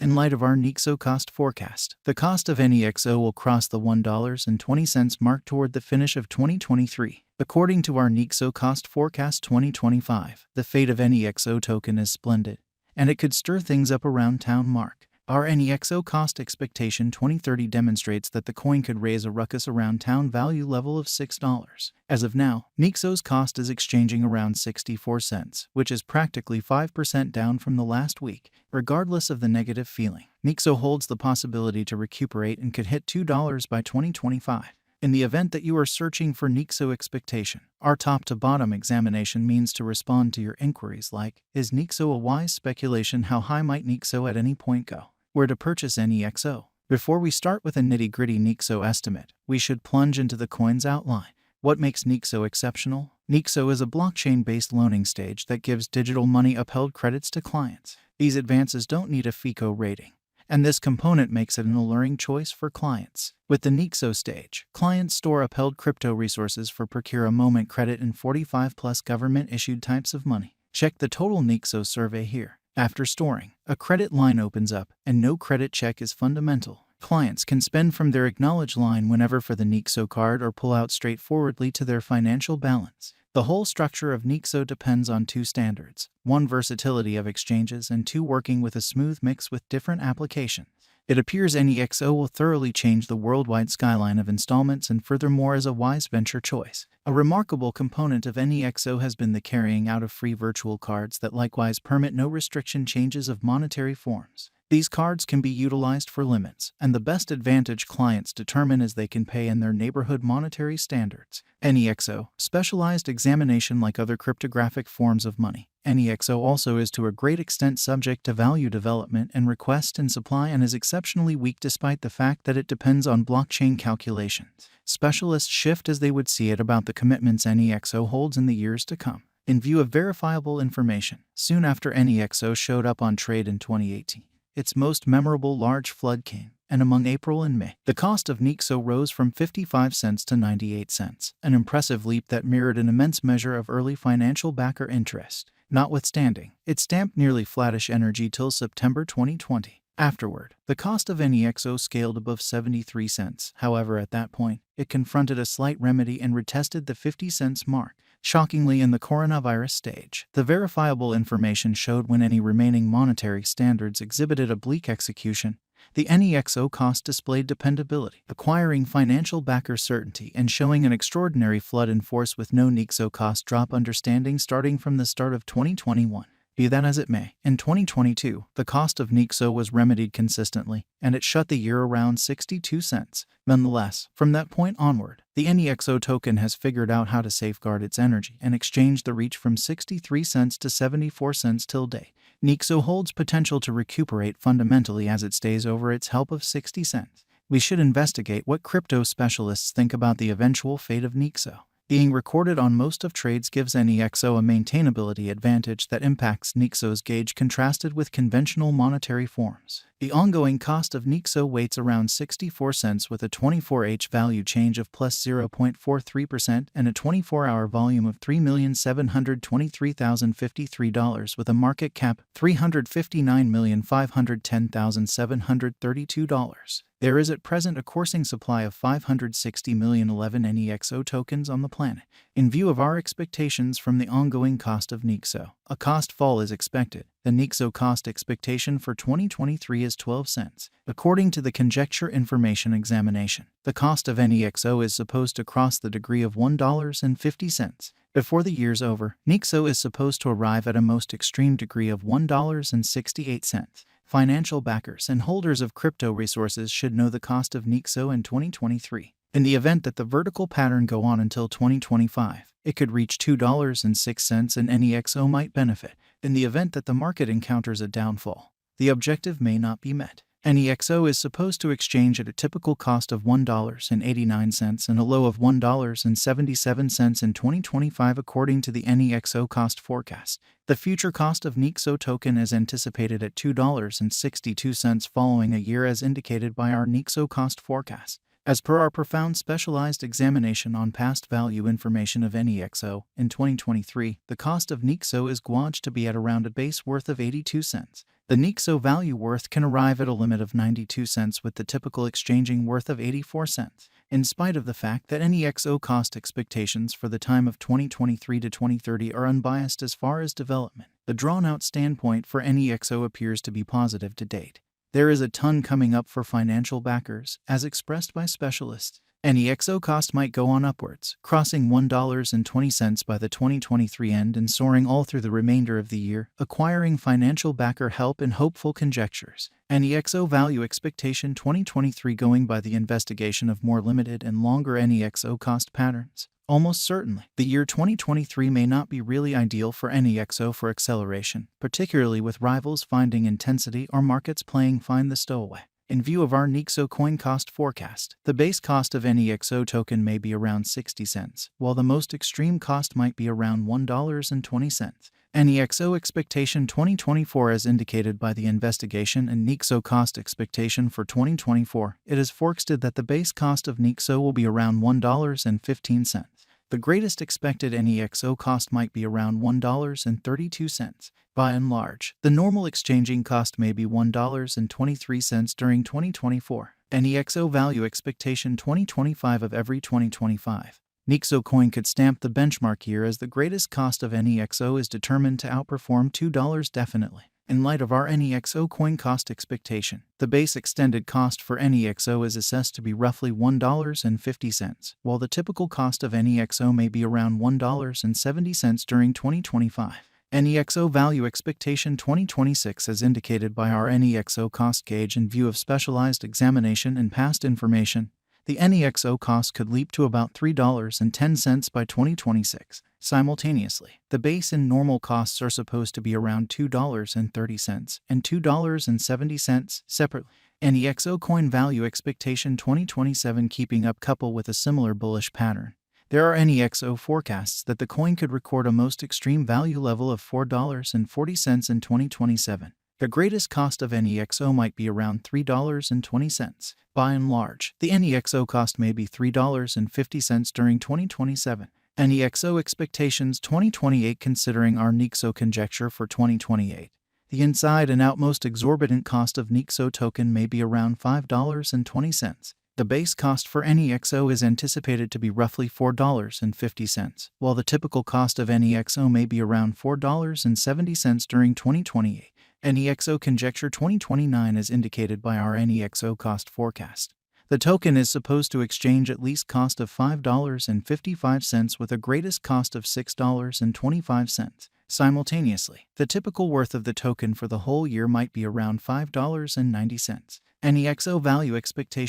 In light of our Nexo cost forecast, the cost of Nexo will cross the $1.20 mark toward the finish of 2023. According to our Nexo cost forecast 2025, the fate of Nexo token is splendid, and it could stir things up around town mark. Our Nexo cost expectation 2030 demonstrates that the coin could raise a ruckus around town value level of $6. As of now, Nexo's cost is exchanging around 64 cents, which is practically 5% down from the last week. Regardless of the negative feeling, Nexo holds the possibility to recuperate and could hit $2 by 2025. In the event that you are searching for Nexo expectation, our top-to-bottom examination means to respond to your inquiries like, is Nexo a wise speculation? How high might Nexo at any point go? Where to purchase Nexo? Before we start with a nitty-gritty Nexo estimate, we should plunge into the coin's outline. What makes Nexo exceptional? Nexo is a blockchain-based loaning stage that gives digital money-upheld credits to clients. These advances don't need a FICO rating, and this component makes it an alluring choice for clients. With the Nexo stage, clients store upheld crypto resources for procure a moment credit and 45+ government-issued types of money. Check the total Nexo survey here. After storing, a credit line opens up, and no credit check is fundamental. Clients can spend from their acknowledged line whenever for the Nexo card or pull out straightforwardly to their financial balance. The whole structure of Nexo depends on two standards: 1, versatility of exchanges, and 2, working with a smooth mix with different applications. It appears Nexo will thoroughly change the worldwide skyline of installments and furthermore is a wise venture choice. A remarkable component of Nexo has been the carrying out of free virtual cards that likewise permit no restriction changes of monetary forms. These cards can be utilized for limits, and the best advantage clients determine as they can pay in their neighborhood monetary standards. Nexo, specialized examination like other cryptographic forms of money. Nexo also is to a great extent subject to value development and request and supply and is exceptionally weak despite the fact that it depends on blockchain calculations. Specialists shift as they would see it about the commitments Nexo holds in the years to come. In view of verifiable information, soon after Nexo showed up on trade in 2018, its most memorable large flood came, and among April and May, the cost of Nexo rose from 55 cents to 98 cents, an impressive leap that mirrored an immense measure of early financial backer interest. Notwithstanding, it stamped nearly flattish energy till September 2020. Afterward, the cost of Nexo scaled above 73 cents. However, at that point, it confronted a slight remedy and retested the 50 cents mark. Shockingly, in the coronavirus stage, the verifiable information showed when any remaining monetary standards exhibited a bleak execution, the Nexo cost displayed dependability, acquiring financial backer certainty and showing an extraordinary flood in force with no Nexo cost drop understanding starting from the start of 2021. Be that as it may, in 2022, the cost of Nexo was remedied consistently, and it shut the year around 62 cents. Nonetheless, from that point onward, the Nexo token has figured out how to safeguard its energy and exchange the reach from 63 cents to 74 cents till date. Nexo holds potential to recuperate fundamentally as it stays over its help of 60 cents. We should investigate what crypto specialists think about the eventual fate of Nexo. Being recorded on most of trades gives Nexo a maintainability advantage that impacts Nexo's gauge contrasted with conventional monetary forms. The ongoing cost of Nexo weights around 64 cents with a 24H value change of plus 0.43% and a 24-hour volume of $3,723,053 with a market cap $359,510,732. There is at present a coursing supply of 560,011 Nexo tokens on the planet. In view of our expectations from the ongoing cost of Nexo, a cost fall is expected. The Nexo cost expectation for 2023 is 12 cents. According to the Conjecture Information Examination, the cost of Nexo is supposed to cross the degree of $1.50. Before the year's over, Nexo is supposed to arrive at a most extreme degree of $1.68. Financial backers and holders of crypto resources should know the cost of Nexo in 2023. In the event that the vertical pattern go on until 2025, it could reach $2.06 and Nexo might benefit. In the event that the market encounters a downfall, the objective may not be met. Nexo is supposed to exchange at a typical cost of $1.89 and a low of $1.77 in 2025 according to the Nexo cost forecast. The future cost of Nexo token is anticipated at $2.62 following a year as indicated by our Nexo cost forecast. As per our profound specialized examination on past value information of Nexo, in 2023, the cost of Nexo is gauged to be at around a base worth of 82 cents. The Nexo value worth can arrive at a limit of 92 cents with the typical exchanging worth of 84 cents. In spite of the fact that NEXO cost expectations for the time of 2023 to 2030 are unbiased as far as development, the drawn-out standpoint for NEXO appears to be positive to date. There is a ton coming up for financial backers, as expressed by specialists. NEXO cost might go on upwards, crossing $1.20 by the 2023 end and soaring all through the remainder of the year, acquiring financial backer help in hopeful conjectures. NEXO value expectation 2023 going by the investigation of more limited and longer NEXO cost patterns. Almost certainly, the year 2023 may not be really ideal for NEXO for acceleration, particularly with rivals finding intensity or markets playing find the stowaway. In view of our Nexo coin cost forecast, the base cost of NEXO token may be around 60 cents, while the most extreme cost might be around $1.20. NEXO expectation 2024 as indicated by the investigation and Nexo cost expectation for 2024, it is forecasted that the base cost of Nexo will be around $1.15. The greatest expected NEXO cost might be around $1.32. By and large, the normal exchanging cost may be $1.23 during 2024. NEXO value expectation 2025 of every 2025. Nexo coin could stamp the benchmark year as the greatest cost of NEXO is determined to outperform $2 definitely. In light of our NEXO coin cost expectation, the base extended cost for NEXO is assessed to be roughly $1.50, while the typical cost of NEXO may be around $1.70 during 2025. NEXO value expectation 2026 as indicated by our NEXO cost gauge in view of specialized examination and past information. The NEXO cost could leap to about $3.10 by 2026. Simultaneously, the base and normal costs are supposed to be around $2.30 and $2.70 separately. NEXO coin value expectation 2027 keeping up couple with a similar bullish pattern. There are NEXO forecasts that the coin could record a most extreme value level of $4.40 in 2027. The greatest cost of NEXO might be around $3.20. By and large, the NEXO cost may be $3.50 during 2027. NEXO expectations 2028 considering our Nexo conjecture for 2028. The inside and out most exorbitant cost of Nexo token may be around $5.20. The base cost for NEXO is anticipated to be roughly $4.50, while the typical cost of NEXO may be around $4.70 during 2028. NEXO conjecture 2029 is indicated by our NEXO cost forecast. The token is supposed to exchange at least cost of $5.55 with a greatest cost of $6.25. Simultaneously, the typical worth of the token for the whole year might be around $5.90. NEXO value expectation